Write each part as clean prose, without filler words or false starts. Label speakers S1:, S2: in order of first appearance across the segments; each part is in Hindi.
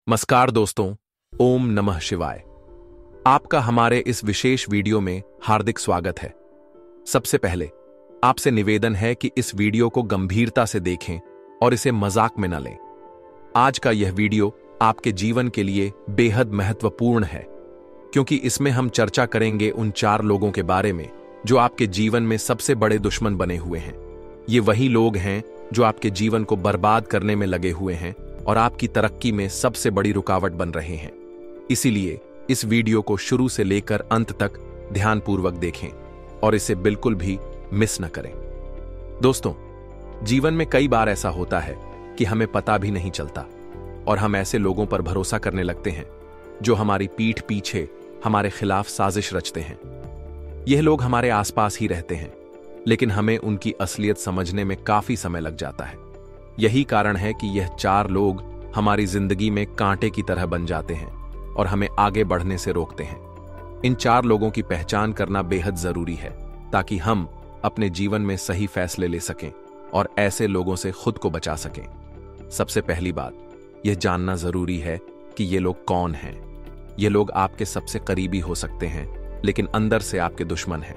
S1: नमस्कार दोस्तों, ओम नमः शिवाय। आपका हमारे इस विशेष वीडियो में हार्दिक स्वागत है। सबसे पहले आपसे निवेदन है कि इस वीडियो को गंभीरता से देखें और इसे मजाक में न लें। आज का यह वीडियो आपके जीवन के लिए बेहद महत्वपूर्ण है, क्योंकि इसमें हम चर्चा करेंगे उन 4 लोगों के बारे में जो आपके जीवन में सबसे बड़े दुश्मन बने हुए हैं। ये वही लोग हैं जो आपके जीवन को बर्बाद करने में लगे हुए हैं और आपकी तरक्की में सबसे बड़ी रुकावट बन रहे हैं। इसीलिए इस वीडियो को शुरू से लेकर अंत तक ध्यानपूर्वक देखें और इसे बिल्कुल भी मिस न करें। दोस्तों, जीवन में कई बार ऐसा होता है कि हमें पता भी नहीं चलता और हम ऐसे लोगों पर भरोसा करने लगते हैं जो हमारी पीठ पीछे हमारे खिलाफ साजिश रचते हैं। यह लोग हमारे आसपास ही रहते हैं, लेकिन हमें उनकी असलियत समझने में काफी समय लग जाता है। यही कारण है कि यह 4 लोग हमारी जिंदगी में कांटे की तरह बन जाते हैं और हमें आगे बढ़ने से रोकते हैं। इन 4 लोगों की पहचान करना बेहद जरूरी है ताकि हम अपने जीवन में सही फैसले ले सकें और ऐसे लोगों से खुद को बचा सकें। सबसे पहली बात, यह जानना जरूरी है कि ये लोग कौन हैं। ये लोग आपके सबसे करीबी हो सकते हैं, लेकिन अंदर से आपके दुश्मन हैं।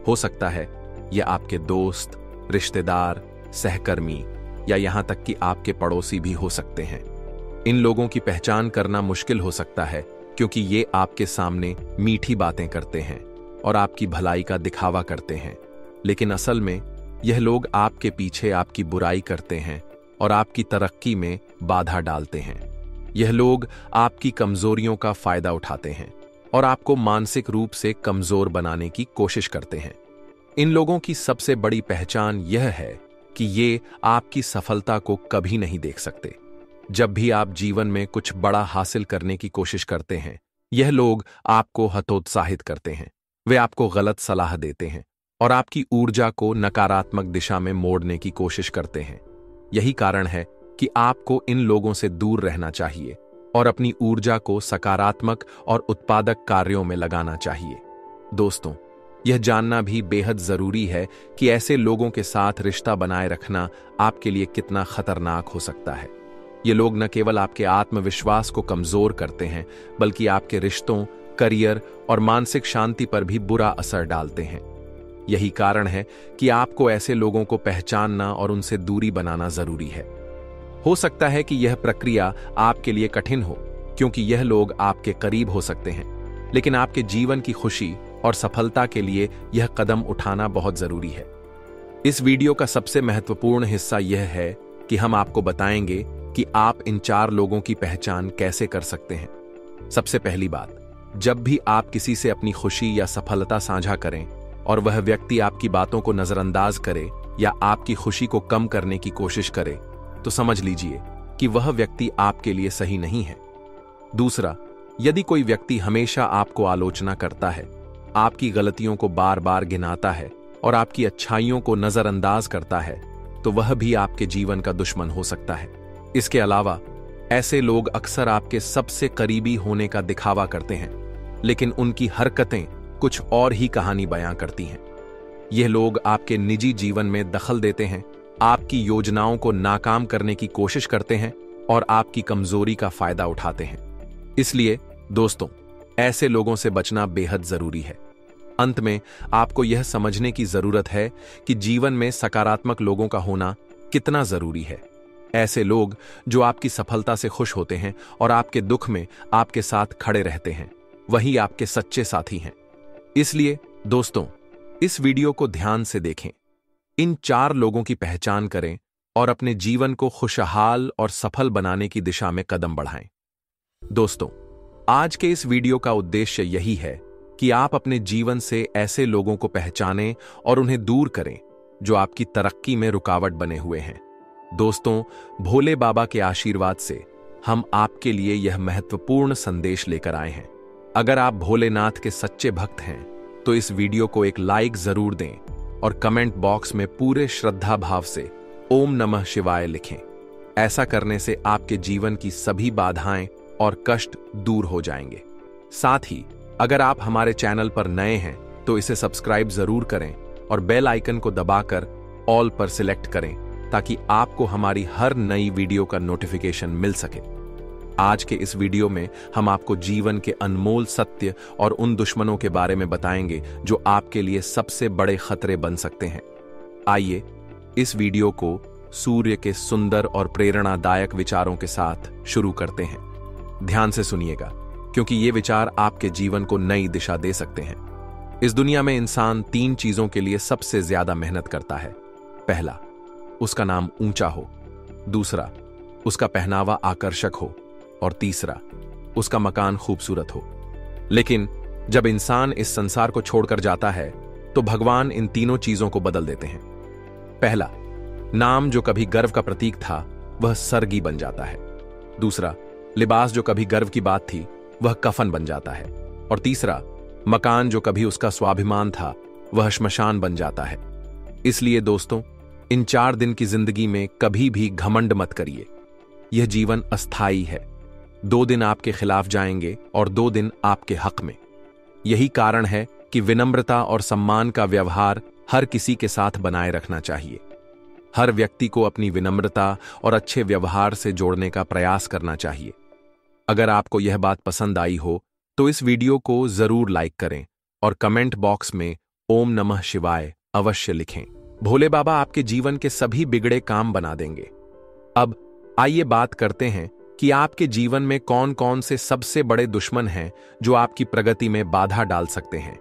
S1: हो सकता है ये आपके दोस्त, रिश्तेदार, सहकर्मी या यहां तक कि आपके पड़ोसी भी हो सकते हैं। इन लोगों की पहचान करना मुश्किल हो सकता है, क्योंकि ये आपके सामने मीठी बातें करते हैं और आपकी भलाई का दिखावा करते हैं, लेकिन असल में यह लोग आपके पीछे आपकी बुराई करते हैं और आपकी तरक्की में बाधा डालते हैं। यह लोग आपकी कमजोरियों का फायदा उठाते हैं और आपको मानसिक रूप से कमजोर बनाने की कोशिश करते हैं। इन लोगों की सबसे बड़ी पहचान यह है कि ये आपकी सफलता को कभी नहीं देख सकते। जब भी आप जीवन में कुछ बड़ा हासिल करने की कोशिश करते हैं, यह लोग आपको हतोत्साहित करते हैं। वे आपको गलत सलाह देते हैं और आपकी ऊर्जा को नकारात्मक दिशा में मोड़ने की कोशिश करते हैं। यही कारण है कि आपको इन लोगों से दूर रहना चाहिए और अपनी ऊर्जा को सकारात्मक और उत्पादक कार्यों में लगाना चाहिए। दोस्तों, यह जानना भी बेहद जरूरी है कि ऐसे लोगों के साथ रिश्ता बनाए रखना आपके लिए कितना खतरनाक हो सकता है। ये लोग न केवल आपके आत्मविश्वास को कमजोर करते हैं, बल्कि आपके रिश्तों, करियर और मानसिक शांति पर भी बुरा असर डालते हैं। यही कारण है कि आपको ऐसे लोगों को पहचानना और उनसे दूरी बनाना जरूरी है। हो सकता है कि यह प्रक्रिया आपके लिए कठिन हो, क्योंकि यह लोग आपके करीब हो सकते हैं, लेकिन आपके जीवन की खुशी और सफलता के लिए यह कदम उठाना बहुत जरूरी है। इस वीडियो का सबसे महत्वपूर्ण हिस्सा यह है कि हम आपको बताएंगे कि आप इन 4 लोगों की पहचान कैसे कर सकते हैं। सबसे पहली बात, जब भी आप किसी से अपनी खुशी या सफलता साझा करें और वह व्यक्ति आपकी बातों को नजरअंदाज करे या आपकी खुशी को कम करने की कोशिश करे, तो समझ लीजिए कि वह व्यक्ति आपके लिए सही नहीं है। दूसरा, यदि कोई व्यक्ति हमेशा आपको आलोचना करता है, आपकी गलतियों को बार बार गिनाता है और आपकी अच्छाइयों को नजरअंदाज करता है, तो वह भी आपके जीवन का दुश्मन हो सकता है। इसके अलावा ऐसे लोग अक्सर आपके सबसे करीबी होने का दिखावा करते हैं, लेकिन उनकी हरकतें कुछ और ही कहानी बयां करती हैं। यह लोग आपके निजी जीवन में दखल देते हैं, आपकी योजनाओं को नाकाम करने की कोशिश करते हैं और आपकी कमजोरी का फायदा उठाते हैं। इसलिए दोस्तों, ऐसे लोगों से बचना बेहद जरूरी है। अंत में आपको यह समझने की जरूरत है कि जीवन में सकारात्मक लोगों का होना कितना जरूरी है। ऐसे लोग जो आपकी सफलता से खुश होते हैं और आपके दुख में आपके साथ खड़े रहते हैं, वही आपके सच्चे साथी हैं। इसलिए दोस्तों, इस वीडियो को ध्यान से देखें, इन 4 लोगों की पहचान करें और अपने जीवन को खुशहाल और सफल बनाने की दिशा में कदम बढ़ाएं। दोस्तों, आज के इस वीडियो का उद्देश्य यही है कि आप अपने जीवन से ऐसे लोगों को पहचानें और उन्हें दूर करें जो आपकी तरक्की में रुकावट बने हुए हैं। दोस्तों, भोले बाबा के आशीर्वाद से हम आपके लिए यह महत्वपूर्ण संदेश लेकर आए हैं। अगर आप भोलेनाथ के सच्चे भक्त हैं, तो इस वीडियो को एक लाइक जरूर दें और कमेंट बॉक्स में पूरे श्रद्धा भाव से ओम नमः शिवाय लिखें। ऐसा करने से आपके जीवन की सभी बाधाएं और कष्ट दूर हो जाएंगे। साथ ही अगर आप हमारे चैनल पर नए हैं, तो इसे सब्सक्राइब जरूर करें और बेल आइकन को दबाकर ऑल पर सिलेक्ट करें, ताकि आपको हमारी हर नई वीडियो का नोटिफिकेशन मिल सके। आज के इस वीडियो में हम आपको जीवन के अनमोल सत्य और उन दुश्मनों के बारे में बताएंगे जो आपके लिए सबसे बड़े खतरे बन सकते हैं। आइए इस वीडियो को सूर्य के सुंदर और प्रेरणादायक विचारों के साथ शुरू करते हैं। ध्यान से सुनिएगा, क्योंकि ये विचार आपके जीवन को नई दिशा दे सकते हैं। इस दुनिया में इंसान 3 चीजों के लिए सबसे ज्यादा मेहनत करता है। पहला, उसका नाम ऊंचा हो। दूसरा, उसका पहनावा आकर्षक हो। और तीसरा, उसका मकान खूबसूरत हो। लेकिन जब इंसान इस संसार को छोड़कर जाता है तो भगवान इन तीनों चीजों को बदल देते हैं। पहला, नाम जो कभी गर्व का प्रतीक था वह सरगी बन जाता है। दूसरा, लिबास जो कभी गर्व की बात थी वह कफन बन जाता है। और तीसरा, मकान जो कभी उसका स्वाभिमान था वह श्मशान बन जाता है। इसलिए दोस्तों, इन 4 दिन की जिंदगी में कभी भी घमंड मत करिए। यह जीवन अस्थाई है। 2 दिन आपके खिलाफ जाएंगे और 2 दिन आपके हक में। यही कारण है कि विनम्रता और सम्मान का व्यवहार हर किसी के साथ बनाए रखना चाहिए। हर व्यक्ति को अपनी विनम्रता और अच्छे व्यवहार से जोड़ने का प्रयास करना चाहिए। अगर आपको यह बात पसंद आई हो तो इस वीडियो को जरूर लाइक करें और कमेंट बॉक्स में ओम नमः शिवाय अवश्य लिखें। भोले बाबा आपके जीवन के सभी बिगड़े काम बना देंगे। अब आइए बात करते हैं कि आपके जीवन में कौन कौन से सबसे बड़े दुश्मन हैं जो आपकी प्रगति में बाधा डाल सकते हैं।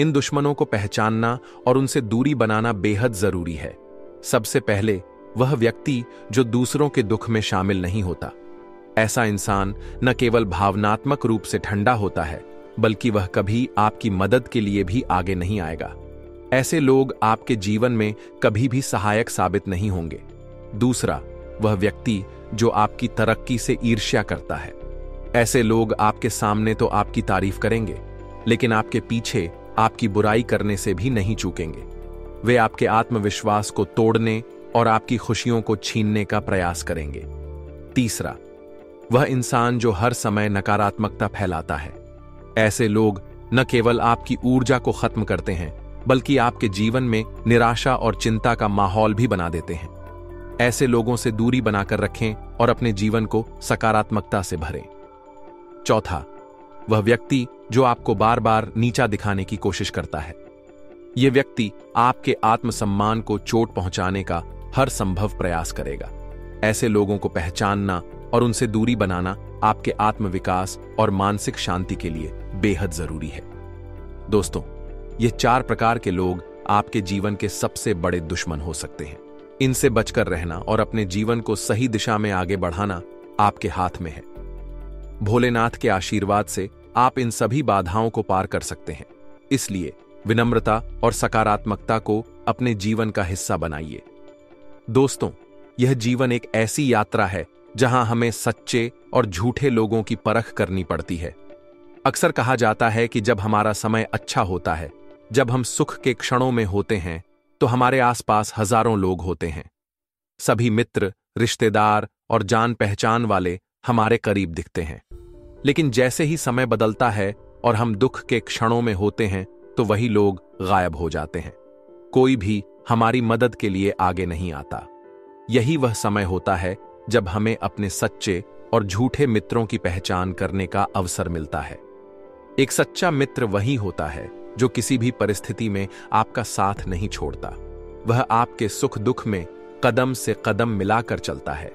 S1: इन दुश्मनों को पहचानना और उनसे दूरी बनाना बेहद जरूरी है। सबसे पहले वह व्यक्ति जो दूसरों के दुख में शामिल नहीं होता। ऐसा इंसान न केवल भावनात्मक रूप से ठंडा होता है, बल्कि वह कभी आपकी मदद के लिए भी आगे नहीं आएगा। ऐसे लोग आपके जीवन में कभी भी सहायक साबित नहीं होंगे। दूसरा, वह व्यक्ति जो आपकी तरक्की से ईर्ष्या करता है। ऐसे लोग आपके सामने तो आपकी तारीफ करेंगे, लेकिन आपके पीछे आपकी बुराई करने से भी नहीं चूकेंगे। वे आपके आत्मविश्वास को तोड़ने और आपकी खुशियों को छीनने का प्रयास करेंगे। तीसरा, वह इंसान जो हर समय नकारात्मकता फैलाता है। ऐसे लोग न केवल आपकी ऊर्जा को खत्म करते हैं, बल्कि आपके जीवन में निराशा और चिंता का माहौल भी बना देते हैं। ऐसे लोगों से दूरी बनाकर रखें और अपने जीवन को सकारात्मकता से भरें। चौथा, वह व्यक्ति जो आपको बार बार नीचा दिखाने की कोशिश करता है। यह व्यक्ति आपके आत्मसम्मान को चोट पहुंचाने का हर संभव प्रयास करेगा। ऐसे लोगों को पहचानना और उनसे दूरी बनाना आपके आत्मविकास और मानसिक शांति के लिए बेहद जरूरी है। दोस्तों, ये 4 प्रकार के लोग आपके जीवन के सबसे बड़े दुश्मन हो सकते हैं। इनसे बचकर रहना और अपने जीवन को सही दिशा में आगे बढ़ाना आपके हाथ में है। भोलेनाथ के आशीर्वाद से आप इन सभी बाधाओं को पार कर सकते हैं। इसलिए विनम्रता और सकारात्मकता को अपने जीवन का हिस्सा बनाइए। दोस्तों, यह जीवन एक ऐसी यात्रा है जहां हमें सच्चे और झूठे लोगों की परख करनी पड़ती है। अक्सर कहा जाता है कि जब हमारा समय अच्छा होता है, जब हम सुख के क्षणों में होते हैं, तो हमारे आसपास हजारों लोग होते हैं। सभी मित्र, रिश्तेदार और जान पहचान वाले हमारे करीब दिखते हैं। लेकिन जैसे ही समय बदलता है और हम दुख के क्षणों में होते हैं, तो वही लोग गायब हो जाते हैं। कोई भी हमारी मदद के लिए आगे नहीं आता। यही वह समय होता है जब हमें अपने सच्चे और झूठे मित्रों की पहचान करने का अवसर मिलता है। एक सच्चा मित्र वही होता है जो किसी भी परिस्थिति में आपका साथ नहीं छोड़ता। वह आपके सुख दुख में कदम से कदम मिलाकर चलता है।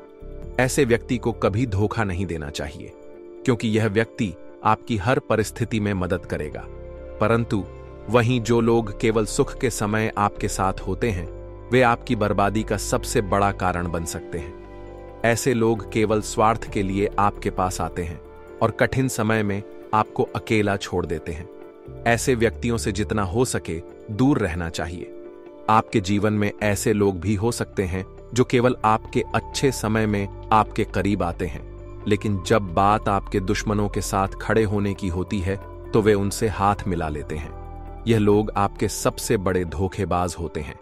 S1: ऐसे व्यक्ति को कभी धोखा नहीं देना चाहिए, क्योंकि यह व्यक्ति आपकी हर परिस्थिति में मदद करेगा। परंतु वहीं जो लोग केवल सुख के समय आपके साथ होते हैं, वे आपकी बर्बादी का सबसे बड़ा कारण बन सकते हैं। ऐसे लोग केवल स्वार्थ के लिए आपके पास आते हैं और कठिन समय में आपको अकेला छोड़ देते हैं। ऐसे व्यक्तियों से जितना हो सके दूर रहना चाहिए। आपके जीवन में ऐसे लोग भी हो सकते हैं जो केवल आपके अच्छे समय में आपके करीब आते हैं, लेकिन जब बात आपके दुश्मनों के साथ खड़े होने की होती है तो वे उनसे हाथ मिला लेते हैं। यह लोग आपके सबसे बड़े धोखेबाज होते हैं।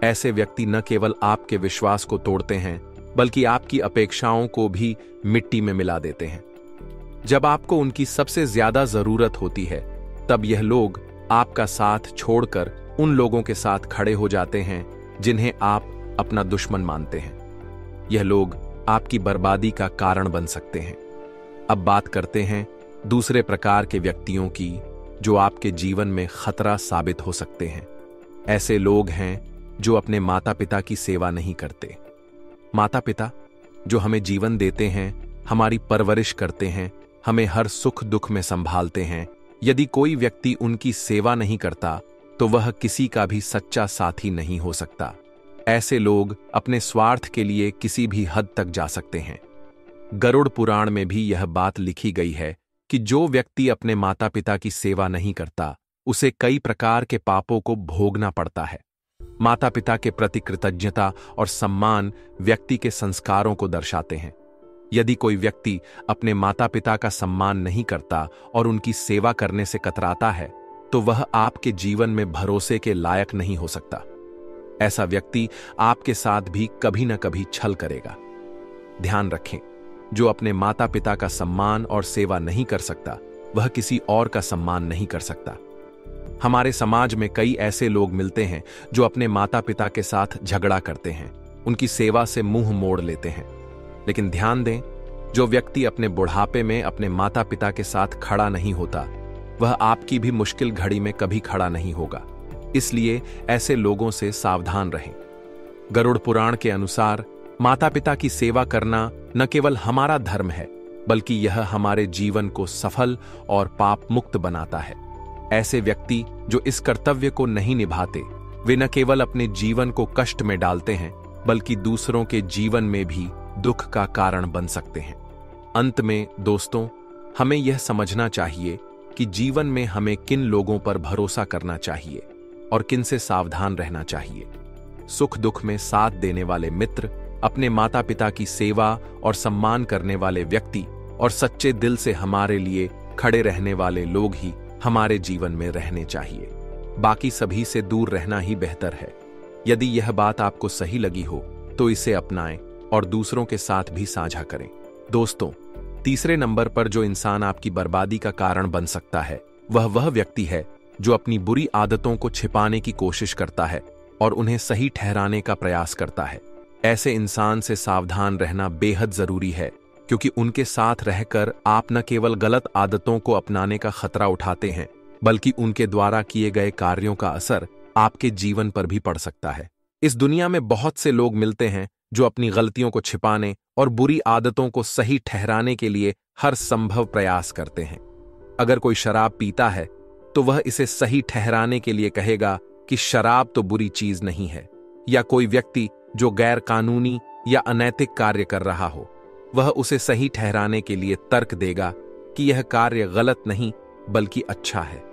S1: ऐसे व्यक्ति न केवल आपके विश्वास को तोड़ते हैं, बल्कि आपकी अपेक्षाओं को भी मिट्टी में मिला देते हैं। जब आपको उनकी सबसे ज्यादा जरूरत होती है, तब यह लोग आपका साथ छोड़कर उन लोगों के साथ खड़े हो जाते हैं जिन्हें आप अपना दुश्मन मानते हैं। यह लोग आपकी बर्बादी का कारण बन सकते हैं। अब बात करते हैं दूसरे प्रकार के व्यक्तियों की जो आपके जीवन में खतरा साबित हो सकते हैं। ऐसे लोग हैं जो अपने माता पिता की सेवा नहीं करते। माता पिता जो हमें जीवन देते हैं, हमारी परवरिश करते हैं, हमें हर सुख दुख में संभालते हैं। यदि कोई व्यक्ति उनकी सेवा नहीं करता तो वह किसी का भी सच्चा साथी नहीं हो सकता। ऐसे लोग अपने स्वार्थ के लिए किसी भी हद तक जा सकते हैं। गरुड़ पुराण में भी यह बात लिखी गई है कि जो व्यक्ति अपने माता पिता की सेवा नहीं करता उसे कई प्रकार के पापों को भोगना पड़ता है। माता पिता के प्रति कृतज्ञता और सम्मान व्यक्ति के संस्कारों को दर्शाते हैं। यदि कोई व्यक्ति अपने माता पिता का सम्मान नहीं करता और उनकी सेवा करने से कतराता है तो वह आपके जीवन में भरोसे के लायक नहीं हो सकता। ऐसा व्यक्ति आपके साथ भी कभी न कभी छल करेगा। ध्यान रखें, जो अपने माता पिता का सम्मान और सेवा नहीं कर सकता वह किसी और का सम्मान नहीं कर सकता। हमारे समाज में कई ऐसे लोग मिलते हैं जो अपने माता पिता के साथ झगड़ा करते हैं, उनकी सेवा से मुंह मोड़ लेते हैं। लेकिन ध्यान दें, जो व्यक्ति अपने बुढ़ापे में अपने माता पिता के साथ खड़ा नहीं होता वह आपकी भी मुश्किल घड़ी में कभी खड़ा नहीं होगा। इसलिए ऐसे लोगों से सावधान रहें। गरुड़ पुराण के अनुसार माता पिता की सेवा करना न केवल हमारा धर्म है बल्कि यह हमारे जीवन को सफल और पाप मुक्त बनाता है। ऐसे व्यक्ति जो इस कर्तव्य को नहीं निभाते वे न केवल अपने जीवन को कष्ट में डालते हैं बल्कि दूसरों के जीवन में भी दुख का कारण बन सकते हैं। अंत में दोस्तों, हमें यह समझना चाहिए कि जीवन में हमें किन लोगों पर भरोसा करना चाहिए और किन से सावधान रहना चाहिए। सुख दुख में साथ देने वाले मित्र, अपने माता पिता की सेवा और सम्मान करने वाले व्यक्ति और सच्चे दिल से हमारे लिए खड़े रहने वाले लोग ही हमारे जीवन में रहने चाहिए। बाकी सभी से दूर रहना ही बेहतर है। यदि यह बात आपको सही लगी हो तो इसे अपनाएं और दूसरों के साथ भी साझा करें। दोस्तों, तीसरे नंबर पर जो इंसान आपकी बर्बादी का कारण बन सकता है वह व्यक्ति है जो अपनी बुरी आदतों को छिपाने की कोशिश करता है और उन्हें सही ठहराने का प्रयास करता है। ऐसे इंसान से सावधान रहना बेहद जरूरी है, क्योंकि उनके साथ रहकर आप न केवल गलत आदतों को अपनाने का खतरा उठाते हैं बल्कि उनके द्वारा किए गए कार्यों का असर आपके जीवन पर भी पड़ सकता है। इस दुनिया में बहुत से लोग मिलते हैं जो अपनी गलतियों को छिपाने और बुरी आदतों को सही ठहराने के लिए हर संभव प्रयास करते हैं। अगर कोई शराब पीता है तो वह इसे सही ठहराने के लिए कहेगा कि शराब तो बुरी चीज नहीं है, या कोई व्यक्ति जो गैर कानूनी या अनैतिक कार्य कर रहा हो वह उसे सही ठहराने के लिए तर्क देगा कि यह कार्य गलत नहीं बल्कि अच्छा है।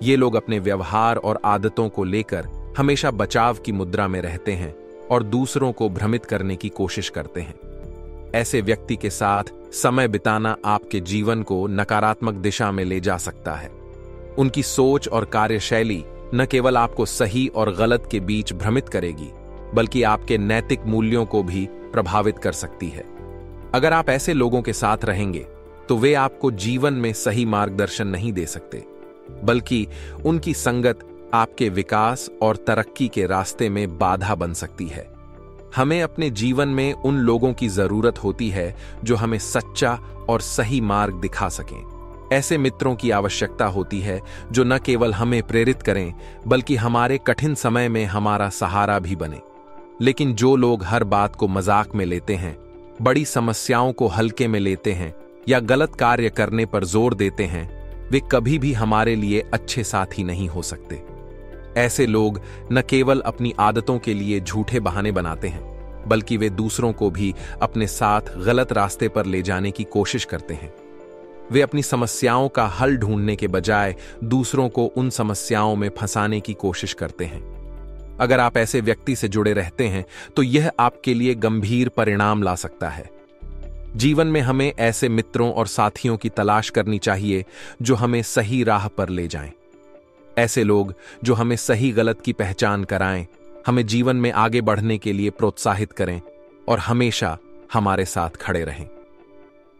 S1: ये लोग अपने व्यवहार और आदतों को लेकर हमेशा बचाव की मुद्रा में रहते हैं और दूसरों को भ्रमित करने की कोशिश करते हैं। ऐसे व्यक्ति के साथ समय बिताना आपके जीवन को नकारात्मक दिशा में ले जा सकता है। उनकी सोच और कार्यशैली न केवल आपको सही और गलत के बीच भ्रमित करेगी बल्कि आपके नैतिक मूल्यों को भी प्रभावित कर सकती है। अगर आप ऐसे लोगों के साथ रहेंगे तो वे आपको जीवन में सही मार्गदर्शन नहीं दे सकते, बल्कि उनकी संगत आपके विकास और तरक्की के रास्ते में बाधा बन सकती है। हमें अपने जीवन में उन लोगों की जरूरत होती है जो हमें सच्चा और सही मार्ग दिखा सकें। ऐसे मित्रों की आवश्यकता होती है जो न केवल हमें प्रेरित करें बल्कि हमारे कठिन समय में हमारा सहारा भी बने। लेकिन जो लोग हर बात को मजाक में लेते हैं, बड़ी समस्याओं को हल्के में लेते हैं या गलत कार्य करने पर जोर देते हैं, वे कभी भी हमारे लिए अच्छे साथी नहीं हो सकते। ऐसे लोग न केवल अपनी आदतों के लिए झूठे बहाने बनाते हैं बल्कि वे दूसरों को भी अपने साथ गलत रास्ते पर ले जाने की कोशिश करते हैं। वे अपनी समस्याओं का हल ढूंढने के बजाय दूसरों को उन समस्याओं में फंसाने की कोशिश करते हैं। अगर आप ऐसे व्यक्ति से जुड़े रहते हैं तो यह आपके लिए गंभीर परिणाम ला सकता है। जीवन में हमें ऐसे मित्रों और साथियों की तलाश करनी चाहिए जो हमें सही राह पर ले जाएं। ऐसे लोग जो हमें सही गलत की पहचान कराएं, हमें जीवन में आगे बढ़ने के लिए प्रोत्साहित करें और हमेशा हमारे साथ खड़े रहें।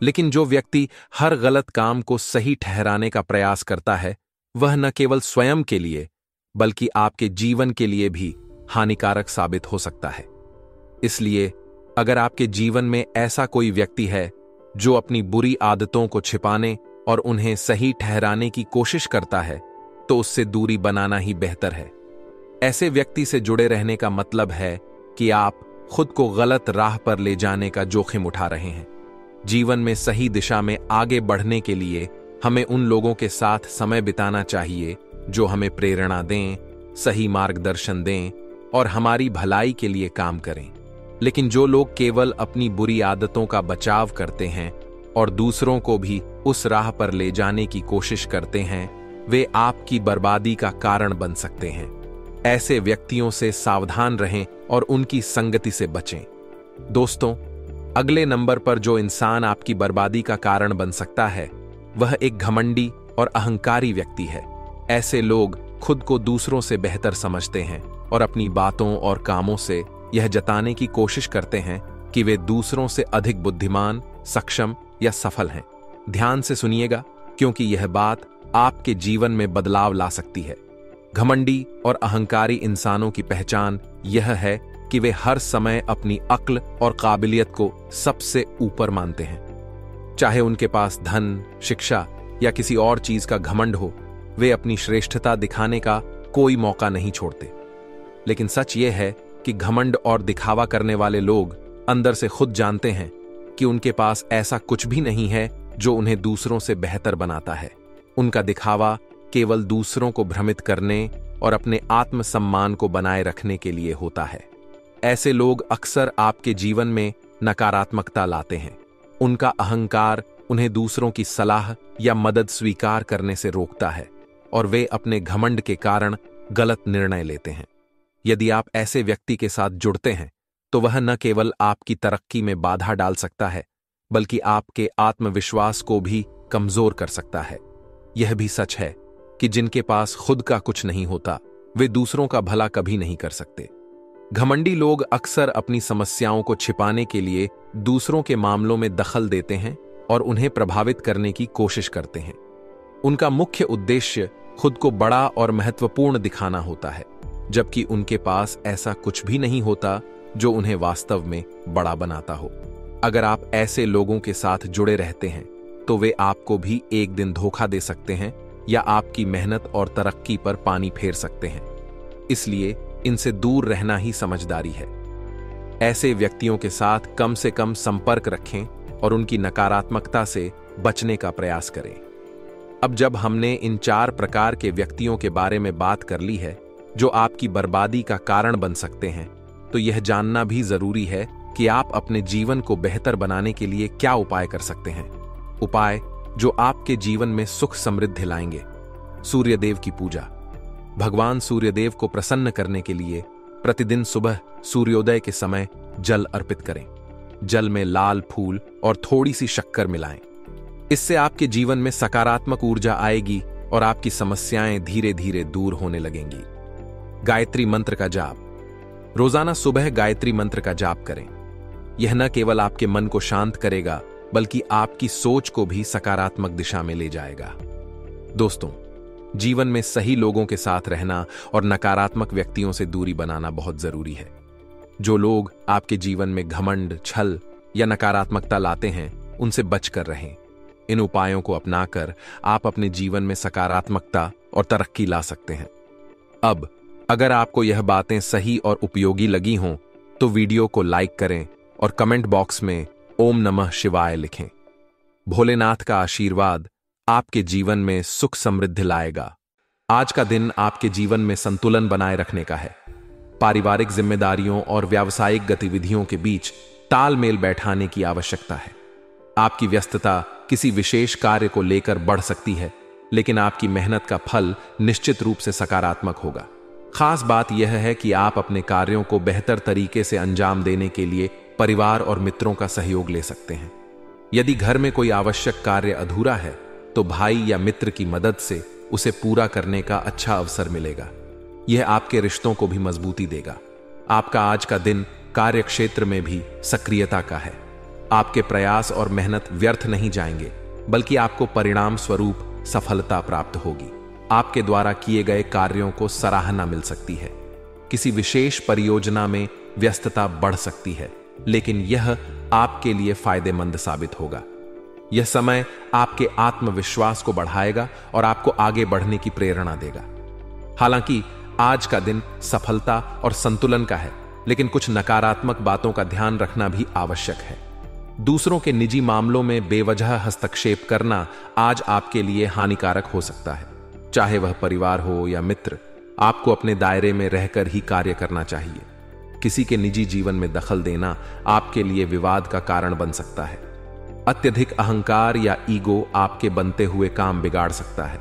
S1: लेकिन जो व्यक्ति हर गलत काम को सही ठहराने का प्रयास करता है वह न केवल स्वयं के लिए बल्कि आपके जीवन के लिए भी हानिकारक साबित हो सकता है। इसलिए अगर आपके जीवन में ऐसा कोई व्यक्ति है जो अपनी बुरी आदतों को छिपाने और उन्हें सही ठहराने की कोशिश करता है, तो उससे दूरी बनाना ही बेहतर है। ऐसे व्यक्ति से जुड़े रहने का मतलब है कि आप खुद को गलत राह पर ले जाने का जोखिम उठा रहे हैं। जीवन में सही दिशा में आगे बढ़ने के लिए हमें उन लोगों के साथ समय बिताना चाहिए जो हमें प्रेरणा दें, सही मार्गदर्शन दें और हमारी भलाई के लिए काम करें। लेकिन जो लोग केवल अपनी बुरी आदतों का बचाव करते हैं और दूसरों को भी उस राह पर ले जाने की कोशिश करते हैं, वे आपकी बर्बादी का कारण बन सकते हैं। ऐसे व्यक्तियों से सावधान रहें और उनकी संगति से बचें। दोस्तों, अगले नंबर पर जो इंसान आपकी बर्बादी का कारण बन सकता है, वह एक घमंडी और अहंकारी व्यक्ति है। ऐसे लोग खुद को दूसरों से बेहतर समझते हैं और अपनी बातों और कामों से यह जताने की कोशिश करते हैं कि वे दूसरों से अधिक बुद्धिमान, सक्षम या सफल हैं। ध्यान से सुनिएगा, क्योंकि यह बात आपके जीवन में बदलाव ला सकती है। घमंडी और अहंकारी इंसानों की पहचान यह है कि वे हर समय अपनी अक्ल और काबिलियत को सबसे ऊपर मानते हैं। चाहे उनके पास धन, शिक्षा या किसी और चीज का घमंड हो, वे अपनी श्रेष्ठता दिखाने का कोई मौका नहीं छोड़ते। लेकिन सच यह है कि घमंड और दिखावा करने वाले लोग अंदर से खुद जानते हैं कि उनके पास ऐसा कुछ भी नहीं है जो उन्हें दूसरों से बेहतर बनाता है। उनका दिखावा केवल दूसरों को भ्रमित करने और अपने आत्मसम्मान को बनाए रखने के लिए होता है। ऐसे लोग अक्सर आपके जीवन में नकारात्मकता लाते हैं। उनका अहंकार उन्हें दूसरों की सलाह या मदद स्वीकार करने से रोकता है और वे अपने घमंड के कारण गलत निर्णय लेते हैं। यदि आप ऐसे व्यक्ति के साथ जुड़ते हैं, तो वह न केवल आपकी तरक्की में बाधा डाल सकता है, बल्कि आपके आत्मविश्वास को भी कमजोर कर सकता है। यह भी सच है कि जिनके पास खुद का कुछ नहीं होता, वे दूसरों का भला कभी नहीं कर सकते। घमंडी लोग अक्सर अपनी समस्याओं को छिपाने के लिए दूसरों के मामलों में दखल देते हैं और उन्हें प्रभावित करने की कोशिश करते हैं। उनका मुख्य उद्देश्य खुद को बड़ा और महत्वपूर्ण दिखाना होता है, जबकि उनके पास ऐसा कुछ भी नहीं होता जो उन्हें वास्तव में बड़ा बनाता हो। अगर आप ऐसे लोगों के साथ जुड़े रहते हैं, तो वे आपको भी एक दिन धोखा दे सकते हैं या आपकी मेहनत और तरक्की पर पानी फेर सकते हैं। इसलिए इनसे दूर रहना ही समझदारी है। ऐसे व्यक्तियों के साथ कम से कम संपर्क रखें और उनकी नकारात्मकता से बचने का प्रयास करें। अब जब हमने इन 4 प्रकार के व्यक्तियों के बारे में बात कर ली है जो आपकी बर्बादी का कारण बन सकते हैं, तो यह जानना भी जरूरी है कि आप अपने जीवन को बेहतर बनाने के लिए क्या उपाय कर सकते हैं। उपाय जो आपके जीवन में सुख समृद्धि लाएंगे। सूर्यदेव की पूजा। भगवान सूर्यदेव को प्रसन्न करने के लिए प्रतिदिन सुबह सूर्योदय के समय जल अर्पित करें। जल में लाल फूल और थोड़ी सी शक्कर मिलाएं। इससे आपके जीवन में सकारात्मक ऊर्जा आएगी और आपकी समस्याएं धीरे धीरे दूर होने लगेंगी। गायत्री मंत्र का जाप। रोजाना सुबह गायत्री मंत्र का जाप करें। यह न केवल आपके मन को शांत करेगा, बल्कि आपकी सोच को भी सकारात्मक दिशा में ले जाएगा। दोस्तों, जीवन में सही लोगों के साथ रहना और नकारात्मक व्यक्तियों से दूरी बनाना बहुत जरूरी है। जो लोग आपके जीवन में घमंड, छल या नकारात्मकता लाते हैं, उनसे बचकर रहें। इन उपायों को अपनाकर आप अपने जीवन में सकारात्मकता और तरक्की ला सकते हैं। अब अगर आपको यह बातें सही और उपयोगी लगी हों, तो वीडियो को लाइक करें और कमेंट बॉक्स में ओम नमः शिवाय लिखें। भोलेनाथ का आशीर्वाद आपके जीवन में सुख समृद्धि लाएगा। आज का दिन आपके जीवन में संतुलन बनाए रखने का है। पारिवारिक जिम्मेदारियों और व्यावसायिक गतिविधियों के बीच तालमेल बैठाने की आवश्यकता है। आपकी व्यस्तता किसी विशेष कार्य को लेकर बढ़ सकती है, लेकिन आपकी मेहनत का फल निश्चित रूप से सकारात्मक होगा। खास बात यह है कि आप अपने कार्यों को बेहतर तरीके से अंजाम देने के लिए परिवार और मित्रों का सहयोग ले सकते हैं। यदि घर में कोई आवश्यक कार्य अधूरा है, तो भाई या मित्र की मदद से उसे पूरा करने का अच्छा अवसर मिलेगा। यह आपके रिश्तों को भी मजबूती देगा। आपका आज का दिन कार्य क्षेत्र में भी सक्रियता का है। आपके प्रयास और मेहनत व्यर्थ नहीं जाएंगे, बल्कि आपको परिणाम स्वरूप सफलता प्राप्त होगी। आपके द्वारा किए गए कार्यों को सराहना मिल सकती है। किसी विशेष परियोजना में व्यस्तता बढ़ सकती है, लेकिन यह आपके लिए फायदेमंद साबित होगा। यह समय आपके आत्मविश्वास को बढ़ाएगा और आपको आगे बढ़ने की प्रेरणा देगा। हालांकि आज का दिन सफलता और संतुलन का है, लेकिन कुछ नकारात्मक बातों का ध्यान रखना भी आवश्यक है। दूसरों के निजी मामलों में बेवजह हस्तक्षेप करना आज आपके लिए हानिकारक हो सकता है। चाहे वह परिवार हो या मित्र, आपको अपने दायरे में रहकर ही कार्य करना चाहिए। किसी के निजी जीवन में दखल देना आपके लिए विवाद का कारण बन सकता है। अत्यधिक अहंकार या ईगो आपके बनते हुए काम बिगाड़ सकता है।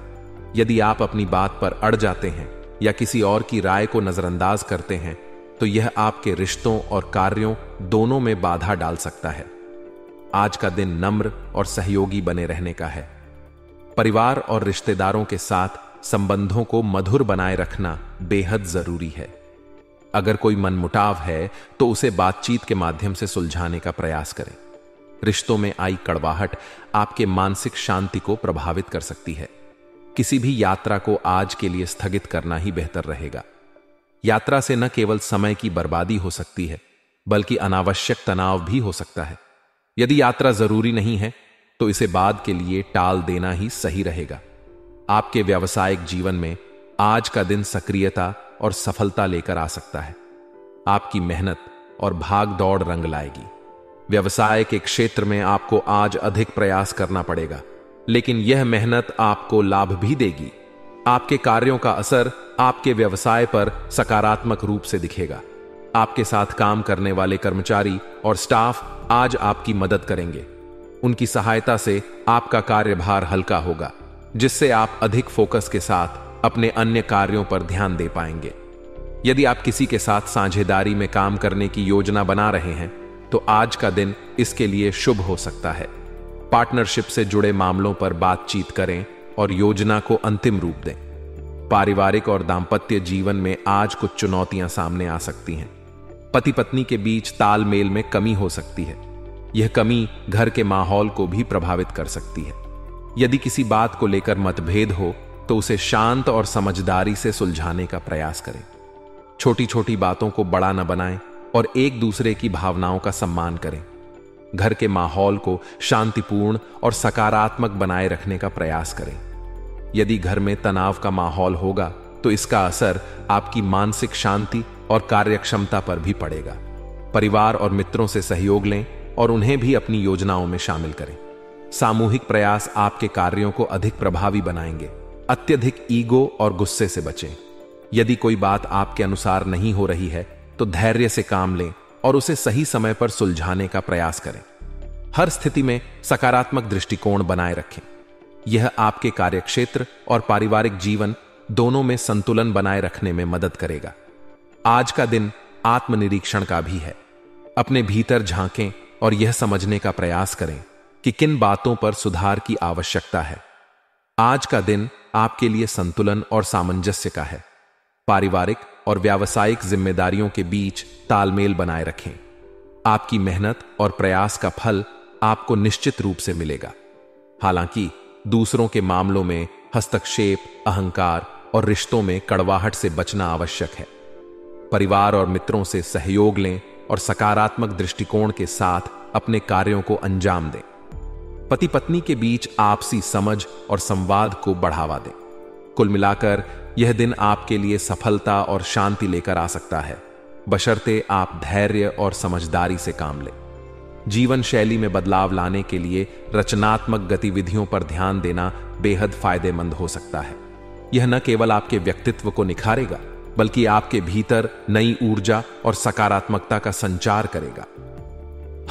S1: यदि आप अपनी बात पर अड़ जाते हैं या किसी और की राय को नजरअंदाज करते हैं, तो यह आपके रिश्तों और कार्यों दोनों में बाधा डाल सकता है। आज का दिन नम्र और सहयोगी बने रहने का है। परिवार और रिश्तेदारों के साथ संबंधों को मधुर बनाए रखना बेहद जरूरी है। अगर कोई मनमुटाव है तो उसे बातचीत के माध्यम से सुलझाने का प्रयास करें। रिश्तों में आई कड़वाहट आपके मानसिक शांति को प्रभावित कर सकती है। किसी भी यात्रा को आज के लिए स्थगित करना ही बेहतर रहेगा। यात्रा से न केवल समय की बर्बादी हो सकती है, बल्कि अनावश्यक तनाव भी हो सकता है। यदि यात्रा जरूरी नहीं है तो इसे बाद के लिए टाल देना ही सही रहेगा। आपके व्यावसायिक जीवन में आज का दिन सक्रियता और सफलता लेकर आ सकता है। आपकी मेहनत और भाग दौड़ रंग लाएगी। व्यवसाय के क्षेत्र में आपको आज अधिक प्रयास करना पड़ेगा, लेकिन यह मेहनत आपको लाभ भी देगी। आपके कार्यों का असर आपके व्यवसाय पर सकारात्मक रूप से दिखेगा। आपके साथ काम करने वाले कर्मचारी और स्टाफ आज आपकी मदद करेंगे। उनकी सहायता से आपका कार्यभार हल्का होगा, जिससे आप अधिक फोकस के साथ अपने अन्य कार्यों पर ध्यान दे पाएंगे। यदि आप किसी के साथ साझेदारी में काम करने की योजना बना रहे हैं, तो आज का दिन इसके लिए शुभ हो सकता है। पार्टनरशिप से जुड़े मामलों पर बातचीत करें और योजना को अंतिम रूप दें। पारिवारिक और दांपत्य जीवन में आज कुछ चुनौतियां सामने आ सकती हैं। पति पत्नी के बीच तालमेल में कमी हो सकती है। यह कमी घर के माहौल को भी प्रभावित कर सकती है। यदि किसी बात को लेकर मतभेद हो तो उसे शांत और समझदारी से सुलझाने का प्रयास करें। छोटी छोटी बातों को बड़ा न बनाएं और एक दूसरे की भावनाओं का सम्मान करें। घर के माहौल को शांतिपूर्ण और सकारात्मक बनाए रखने का प्रयास करें। यदि घर में तनाव का माहौल होगा तो इसका असर आपकी मानसिक शांति और कार्यक्षमता पर भी पड़ेगा। परिवार और मित्रों से सहयोग लें और उन्हें भी अपनी योजनाओं में शामिल करें। सामूहिक प्रयास आपके कार्यों को अधिक प्रभावी बनाएंगे। अत्यधिक ईगो और गुस्से से बचें। यदि कोई बात आपके अनुसार नहीं हो रही है तो धैर्य से काम लें और उसे सही समय पर सुलझाने का प्रयास करें। हर स्थिति में सकारात्मक दृष्टिकोण बनाए रखें। यह आपके कार्यक्षेत्र और पारिवारिक जीवन दोनों में संतुलन बनाए रखने में मदद करेगा। आज का दिन आत्मनिरीक्षण का भी है। अपने भीतर झांकें और यह समझने का प्रयास करें कि किन बातों पर सुधार की आवश्यकता है। आज का दिन आपके लिए संतुलन और सामंजस्य का है। पारिवारिक और व्यावसायिक जिम्मेदारियों के बीच तालमेल बनाए रखें। आपकी मेहनत और प्रयास का फल आपको निश्चित रूप से मिलेगा। हालांकि दूसरों के मामलों में हस्तक्षेप, अहंकार और रिश्तों में कड़वाहट से बचना आवश्यक है। परिवार और मित्रों से सहयोग लें और सकारात्मक दृष्टिकोण के साथ अपने कार्यों को अंजाम दें। पति पत्नी के बीच आपसी समझ और संवाद को बढ़ावा दें। कुल मिलाकर यह दिन आपके लिए सफलता और शांति लेकर आ सकता है, बशर्ते आप धैर्य और समझदारी से काम लें। जीवन शैली में बदलाव लाने के लिए रचनात्मक गतिविधियों पर ध्यान देना बेहद फायदेमंद हो सकता है। यह न केवल आपके व्यक्तित्व को निखारेगा, बल्कि आपके भीतर नई ऊर्जा और सकारात्मकता का संचार करेगा।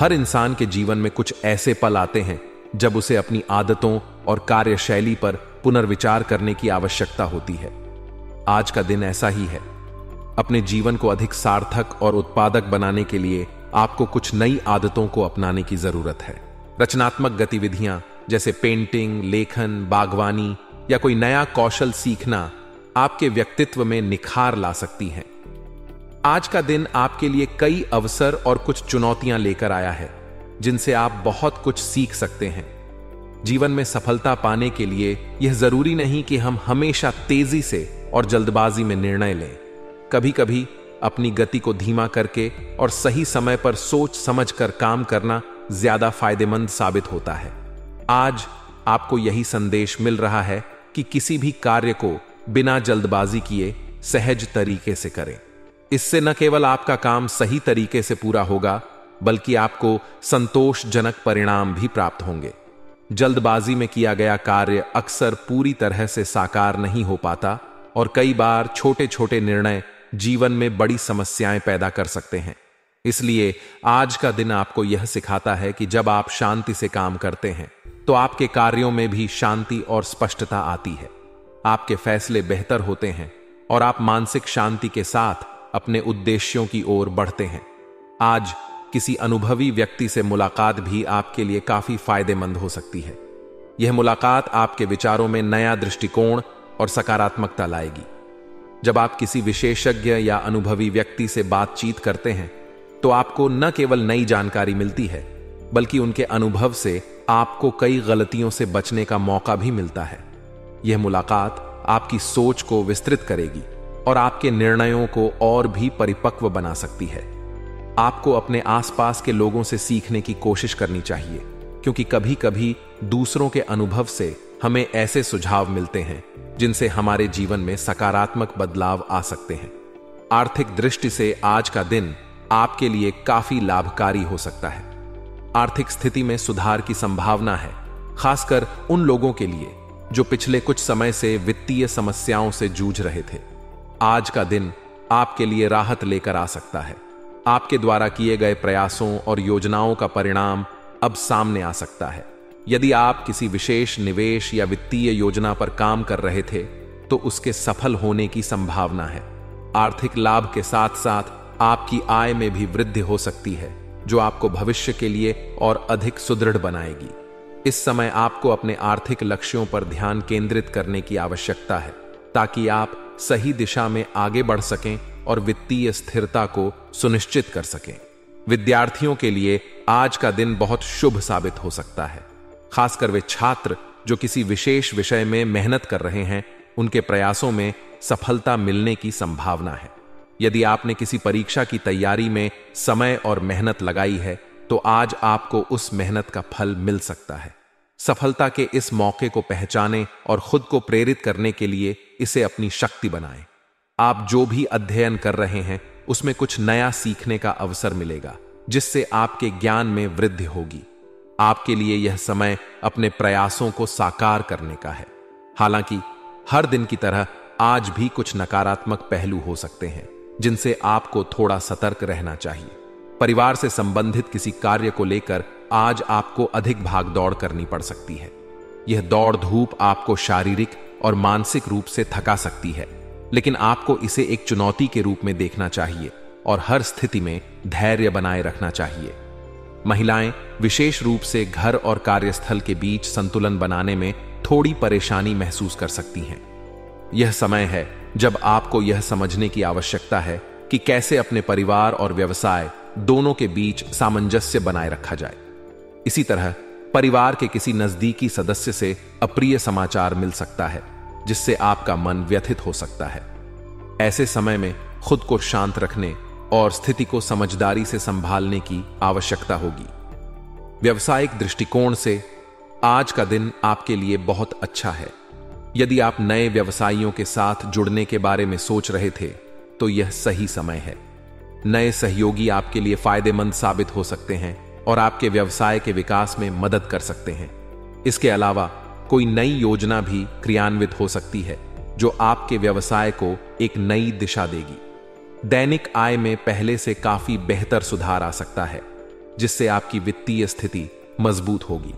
S1: हर इंसान के जीवन में कुछ ऐसे पल आते हैं जब उसे अपनी आदतों और कार्यशैली पर पुनर्विचार करने की आवश्यकता होती है। आज का दिन ऐसा ही है। अपने जीवन को अधिक सार्थक और उत्पादक बनाने के लिए आपको कुछ नई आदतों को अपनाने की जरूरत है। रचनात्मक गतिविधियां जैसे पेंटिंग, लेखन, बागवानी या कोई नया कौशल सीखना आपके व्यक्तित्व में निखार ला सकती हैं। आज का दिन आपके लिए कई अवसर और कुछ चुनौतियां लेकर आया है, जिनसे आप बहुत कुछ सीख सकते हैं। जीवन में सफलता पाने के लिए यह जरूरी नहीं कि हम हमेशा तेजी से और जल्दबाजी में निर्णय लें। कभी कभी अपनी गति को धीमा करके और सही समय पर सोच समझ कर काम करना ज्यादा फायदेमंद साबित होता है। आज आपको यही संदेश मिल रहा है कि किसी भी कार्य को बिना जल्दबाजी किए सहज तरीके से करें। इससे न केवल आपका काम सही तरीके से पूरा होगा, बल्कि आपको संतोषजनक परिणाम भी प्राप्त होंगे। जल्दबाजी में किया गया कार्य अक्सर पूरी तरह से साकार नहीं हो पाता और कई बार छोटे छोटे निर्णय जीवन में बड़ी समस्याएं पैदा कर सकते हैं। इसलिए आज का दिन आपको यह सिखाता है कि जब आप शांति से काम करते हैं तो आपके कार्यों में भी शांति और स्पष्टता आती है। आपके फैसले बेहतर होते हैं और आप मानसिक शांति के साथ अपने उद्देश्यों की ओर बढ़ते हैं। आज किसी अनुभवी व्यक्ति से मुलाकात भी आपके लिए काफी फायदेमंद हो सकती है। यह मुलाकात आपके विचारों में नया दृष्टिकोण और सकारात्मकता लाएगी। जब आप किसी विशेषज्ञ या अनुभवी व्यक्ति से बातचीत करते हैं तो आपको न केवल नई जानकारी मिलती है, बल्कि उनके अनुभव से आपको कई गलतियों से बचने का मौका भी मिलता है। यह मुलाकात आपकी सोच को विस्तृत करेगी और आपके निर्णयों को और भी परिपक्व बना सकती है। आपको अपने आसपास के लोगों से सीखने की कोशिश करनी चाहिए, क्योंकि कभी कभी दूसरों के अनुभव से हमें ऐसे सुझाव मिलते हैं जिनसे हमारे जीवन में सकारात्मक बदलाव आ सकते हैं। आर्थिक दृष्टि से आज का दिन आपके लिए काफी लाभकारी हो सकता है। आर्थिक स्थिति में सुधार की संभावना है, खासकर उन लोगों के लिए जो पिछले कुछ समय से वित्तीय समस्याओं से जूझ रहे थे। आज का दिन आपके लिए राहत लेकर आ सकता है। आपके द्वारा किए गए प्रयासों और योजनाओं का परिणाम अब सामने आ सकता है। यदि आप किसी विशेष निवेश या वित्तीय योजना पर काम कर रहे थे तो उसके सफल होने की संभावना है। आर्थिक लाभ के साथ साथ आपकी आय में भी वृद्धि हो सकती है, जो आपको भविष्य के लिए और अधिक सुदृढ़ बनाएगी। इस समय आपको अपने आर्थिक लक्ष्यों पर ध्यान केंद्रित करने की आवश्यकता है, ताकि आप सही दिशा में आगे बढ़ सकें और वित्तीय स्थिरता को सुनिश्चित कर सकें। विद्यार्थियों के लिए आज का दिन बहुत शुभ साबित हो सकता है। खासकर वे छात्र जो किसी विशेष विषय में मेहनत कर रहे हैं, उनके प्रयासों में सफलता मिलने की संभावना है। यदि आपने किसी परीक्षा की तैयारी में समय और मेहनत लगाई है तो आज आपको उस मेहनत का फल मिल सकता है। सफलता के इस मौके को पहचानें और खुद को प्रेरित करने के लिए इसे अपनी शक्ति बनाएं। आप जो भी अध्ययन कर रहे हैं उसमें कुछ नया सीखने का अवसर मिलेगा, जिससे आपके ज्ञान में वृद्धि होगी। आपके लिए यह समय अपने प्रयासों को साकार करने का है। हालांकि हर दिन की तरह आज भी कुछ नकारात्मक पहलू हो सकते हैं, जिनसे आपको थोड़ा सतर्क रहना चाहिए। परिवार से संबंधित किसी कार्य को लेकर आज आपको अधिक भागदौड़ करनी पड़ सकती है। यह दौड़ धूप आपको शारीरिक और मानसिक रूप से थका सकती है, लेकिन आपको इसे एक चुनौती के रूप में देखना चाहिए और हर स्थिति में धैर्य बनाए रखना चाहिए। महिलाएं विशेष रूप से घर और कार्यस्थल के बीच संतुलन बनाने में थोड़ी परेशानी महसूस कर सकती हैं। यह समय है जब आपको यह समझने की आवश्यकता है कि कैसे अपने परिवार और व्यवसाय दोनों के बीच सामंजस्य बनाए रखा जाए। इसी तरह परिवार के किसी नजदीकी सदस्य से अप्रिय समाचार मिल सकता है, जिससे आपका मन व्यथित हो सकता है। ऐसे समय में खुद को शांत रखने और स्थिति को समझदारी से संभालने की आवश्यकता होगी। व्यवसायिक दृष्टिकोण से आज का दिन आपके लिए बहुत अच्छा है। यदि आप नए व्यवसायियों के साथ जुड़ने के बारे में सोच रहे थे तो यह सही समय है। नए सहयोगी आपके लिए फायदेमंद साबित हो सकते हैं और आपके व्यवसाय के विकास में मदद कर सकते हैं। इसके अलावा कोई नई योजना भी क्रियान्वित हो सकती है जो आपके व्यवसाय को एक नई दिशा देगी। दैनिक आय में पहले से काफी बेहतर सुधार आ सकता है, जिससे आपकी वित्तीय स्थिति मजबूत होगी।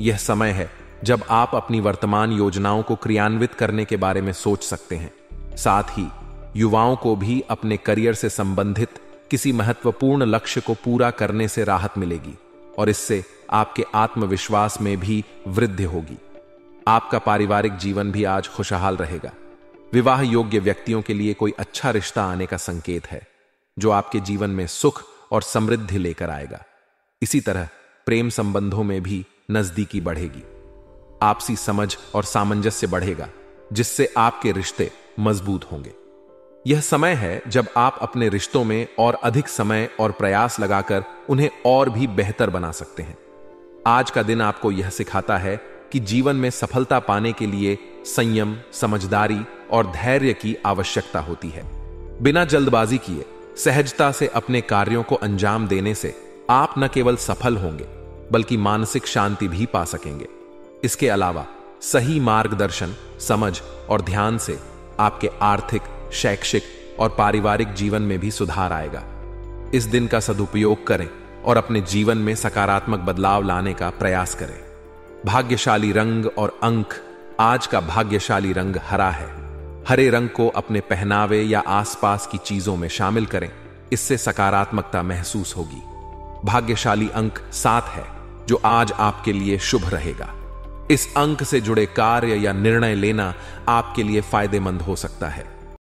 S1: यह समय है जब आप अपनी वर्तमान योजनाओं को क्रियान्वित करने के बारे में सोच सकते हैं। साथ ही युवाओं को भी अपने करियर से संबंधित किसी महत्वपूर्ण लक्ष्य को पूरा करने से राहत मिलेगी और इससे आपके आत्मविश्वास में भी वृद्धि होगी। आपका पारिवारिक जीवन भी आज खुशहाल रहेगा। विवाह योग्य व्यक्तियों के लिए कोई अच्छा रिश्ता आने का संकेत है, जो आपके जीवन में सुख और समृद्धि लेकर आएगा। इसी तरह प्रेम संबंधों में भी नजदीकी बढ़ेगी। आपसी समझ और सामंजस्य बढ़ेगा, जिससे आपके रिश्ते मजबूत होंगे। यह समय है जब आप अपने रिश्तों में और अधिक समय और प्रयास लगाकर उन्हें और भी बेहतर बना सकते हैं। आज का दिन आपको यह सिखाता है कि जीवन में सफलता पाने के लिए संयम, समझदारी और धैर्य की आवश्यकता होती है। बिना जल्दबाजी किए सहजता से अपने कार्यों को अंजाम देने से आप न केवल सफल होंगे बल्कि मानसिक शांति भी पा सकेंगे। इसके अलावा सही मार्गदर्शन, समझ और ध्यान से आपके आर्थिक, शैक्षिक और पारिवारिक जीवन में भी सुधार आएगा। इस दिन का सदुपयोग करें और अपने जीवन में सकारात्मक बदलाव लाने का प्रयास करें। भाग्यशाली रंग और अंक। आज का भाग्यशाली रंग हरा है। हरे रंग को अपने पहनावे या आसपास की चीजों में शामिल करें, इससे सकारात्मकता महसूस होगी। भाग्यशाली अंक 7 है, जो आज आपके लिए शुभ रहेगा। इस अंक से जुड़े कार्य या निर्णय लेना आपके लिए फायदेमंद हो सकता है।